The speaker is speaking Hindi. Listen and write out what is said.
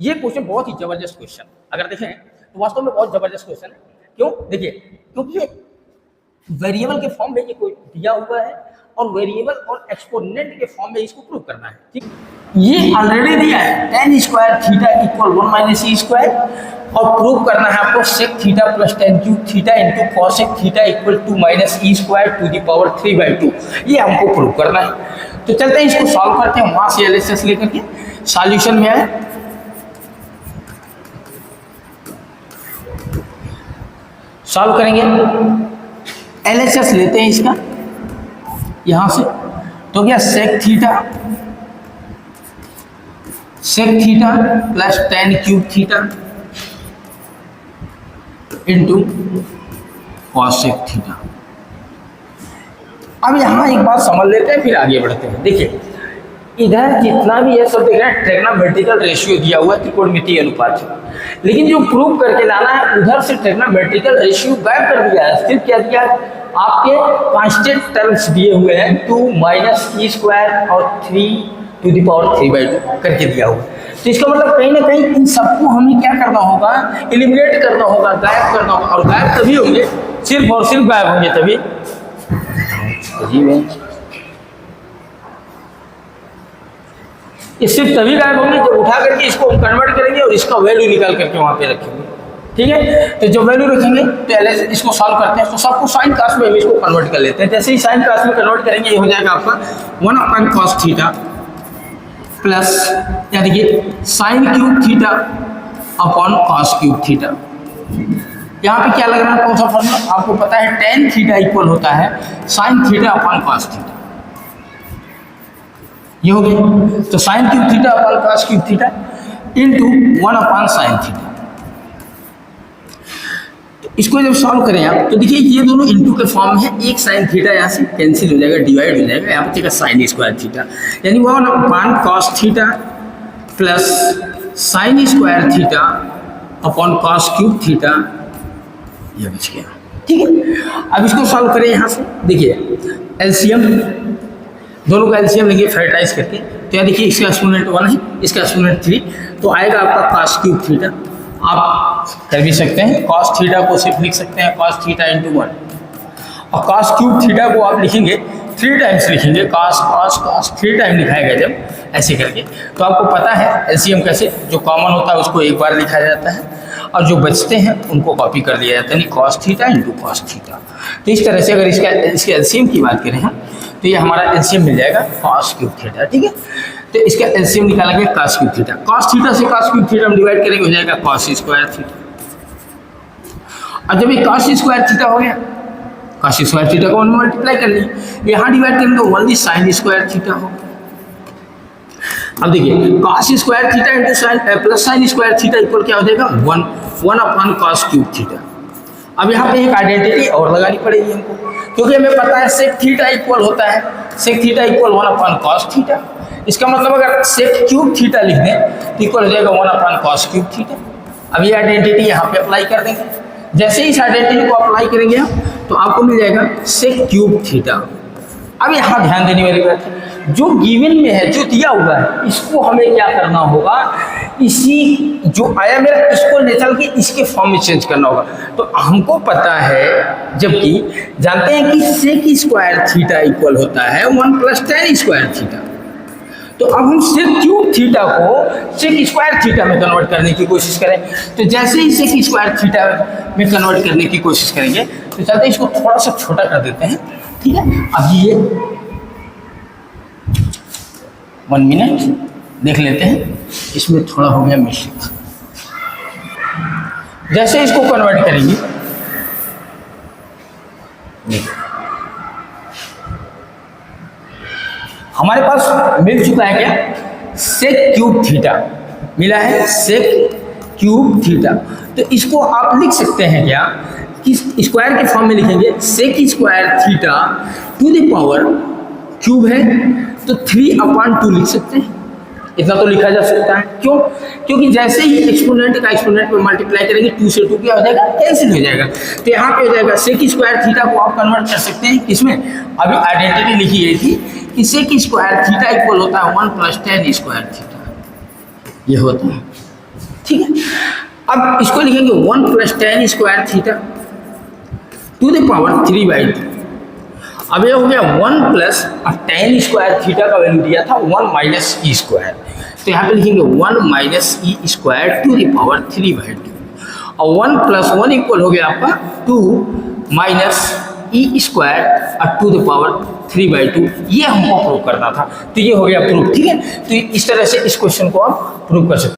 ये क्वेश्चन बहुत ही जबरदस्त क्वेश्चन, अगर देखें तो वास्तव में बहुत जबरदस्त क्वेश्चन है। क्यों? देखिए, क्योंकि ये वेरिएबल के फॉर्म में ये कोई दिया हुआ है और वेरिएबल और एक्सपोनेंट के फॉर्म में इसको प्रूव करना है। ठीक, ये ऑलरेडी दिया है tan square theta equal 1 minus E square, और प्रूव करना है आपको sec theta plus tan cube theta into cosec theta equal 2 minus E square to the power 3/2। ये हमको प्रूव करना है। तो चलते हैं इसको सॉल्व करते हैं, वहां से एलएचएस लेकर के सॉल्यूशन में आए। सॉल्व करेंगे, एलएचएस लेते हैं इसका यहां से, तो क्या sec theta plus tan cube theta into cosec theta. अब यहां एक बात समझ लेते हैं, फिर आगे बढ़ते हैं। देखिए, इधर जितना भी है सब देख रहे हैं ट्रिग्नोमेट्रिकल रेशियो दिया हुआ है, त्रिकोणमितीय अनुपात है, लेकिन जो प्रूव करके लाना है उधर से ट्रिग्नोमेट्रिकल रेशियो गायब कर दिया है। सिर्फ क्या दिया है, आपके कांस्टेंट टर्म्स दिए हुए हैं 2 माइनस ई स्क्वायर और 3 टू द पावर 3/2 करके दिया हुआ है। तो इसका मतलब कहीं ना कहीं इन सबको हमें क्या करना होगा, एलिमिनेट करना होगा, गायब करना होगा। और गायब तभी होंगे, सिर्फ और सिर्फ गायब होंगे तभी, ये सिर्फ तभी गायब होंगे जब उठा करके इसको हम कन्वर्ट करेंगे और इसका वैल्यू निकाल करके वहां पे रखेंगे। ठीक है, तो जब वैल्यू रखेंगे तो इसको सॉल्व करते हैं, तो सबको साइन कास्ट में हम इसको कन्वर्ट कर लेते हैं। जैसे ही साइन कास्ट में कन्वर्ट करेंगे, ये हो जाएगा आपका 1 cos थीटा प्लस, या देखिए sine cube theta upon cos cube theta. यहाँ पे क्या लग रहा है, कौन सा फॉर्मूला आपको पता है, tan थीटा इक्वल होता है sine theta upon cos theta. ये हो गया, तो sine cube theta upon cos cube theta into 1 upon sine theta. इसको जब सॉल्व करें आप, तो देखिए ये दोनों इंटू के फॉर्म है, एक साइन थीटा यहाँ से कैंसिल हो जाएगा, डिवाइड हो जाएगा, यहाँ पे साइन स्क्वायर थीटा, यानी 1 upon cos theta plus sine square theta upon cos cube theta, ये बच गया। ठीक है, अब इसको सॉल्व करें यहाँ से। देखिए एलसीएम, दोनों का एलसीएम लेंगे फैक्टराइज करके, तो यहाँ देखिए इसका एक्सपोनेंट 1 है, इसका एक्सपोनेंट 3, तो आएगा आपका कॉस क्यूब थीटा। आप कर भी सकते हैं, कॉस थीटा को सिर्फ लिख सकते हैं कॉस थीटा इंटू 1, और कॉस क्यूब थीटा को आप लिखेंगे 3 टाइम्स लिखेंगे, कॉस कॉस कॉस 3 टाइम लिखाएगा जब ऐसे करके। तो आपको पता है एलसीएम कैसे, जो कॉमन होता है उसको एक बार लिखा जाता है और जो बचते हैं उनको कॉपी कर लिया जाता है, यानी cos theta into cos theta. तो इस तरह से अगर इसके एलसीएम की बात करें हम, तो ये हमारा एलसीएम मिल जाएगा कॉस क्यूब थीटा। ठीक है, तो इसका एलसीएम निकालेंगे cos cube theta, cos theta से कॉस क्यूब थीटा हम डिवाइड करेंगे, हो जाएगा कॉस स्क्वायर थीटा। और जब ये कॉस स्क्वायर थीटा हो गया, कॉस स्क्वायर थीटा को मल्टीप्लाई कर लिए, यहाँ डिवाइड करेंगे तो 1 साइन स्क्वायर थीटा हो। अब देखिए cos square theta into sine plus sine square theta equal क्या हो जाएगा, 1 अपॉन कॉस क्यूब थीटा। अब यहाँ पे एक आइडेंटिटी और लगानी पड़ेगी हमको, क्योंकि हमें पता है सेक थीटा इक्वल होता है, sec theta equal 1 upon cos theta. इसका मतलब अगर सेक क्यूब थीटा लिख दें तो इक्वल हो जाएगा 1 अपॉन कॉस क्यूब थीटा। अब ये आइडेंटिटी यहाँ पे अप्लाई कर देंगे, जैसे ही इस आइडेंटिटी को अप्लाई करेंगे हम, तो आपको मिल जाएगा सेक क्यूब थीटा। अब यहाँ ध्यान देने वाली बात है, जो गिवन में है, जो दिया हुआ है, इसको हमें क्या करना होगा, इसी जो आया मेरा इसको निकल के इसके फॉर्म में चेंज करना होगा। तो हमको पता है, जबकि जानते हैं कि सेक स्क्वायर थीटा इक्वल होता है 1 प्लस tan स्क्वायर थीटा। तो अब हम सेक क्यूब थीटा को सेक स्क्वायर थीटा में कन्वर्ट करने की कोशिश करें, तो जैसे ही सेक स्क्वायर थीटा में कन्वर्ट करने की कोशिश करेंगे, तो चलते इसको थोड़ा सा छोटा कर देते हैं। ठीक है, अब ये 1 मिनट देख लेते हैं, इसमें थोड़ा हो गया मिस्टेक। जैसे इसको कन्वर्ट करेंगे, देखो हमारे पास मिल चुका है क्या, सेक क्यूब थीटा मिला है, सेक क्यूब थीटा। तो इसको आप लिख सकते हैं क्या, कि स्क्वायर के फॉर्म में लिखेंगे sec square theta to the power cube है, तो 3/2 लिख सकते हैं, इतना तो लिखा जा सकता है। क्यों? क्योंकि जैसे ही एक्सपोनेंट का एक्सपोनेंट में मल्टीप्लाई करेंगे 2 से 2 क्या हो जाएगा, कैंसिल हो जाएगा। तो यहाँ पे हो जाएगा सेक स्क्वायर थीटा को आप कन्वर्ट कर सकते हैं किसमें, अभी आइडेंटिटी लिखी गई थी कि सेक स्क्वायर थीटा इक्वल होता है 1 प्लस tan स्क्वायर थीटा, ये होता है। ठीक है, अब इसको लिखेंगे 1 plus ten square theta to the power 3/2। अब ये हो गया 1 प्लस टेन स्क्वायर थीटा का वैल्यू दिया था 1 माइनस ई स्क्वायर, तो यहाँ पे लिखेंगे 1 minus E square to the power 3/2, और 1 प्लस 1 इक्वल हो गया आपका 2 minus E square to the power 3/2। ये हमको प्रूव करना था, तो ये हो गया प्रूफ। ठीक है, तो इस तरह से इस क्वेश्चन को आप प्रूव कर सकते हैं।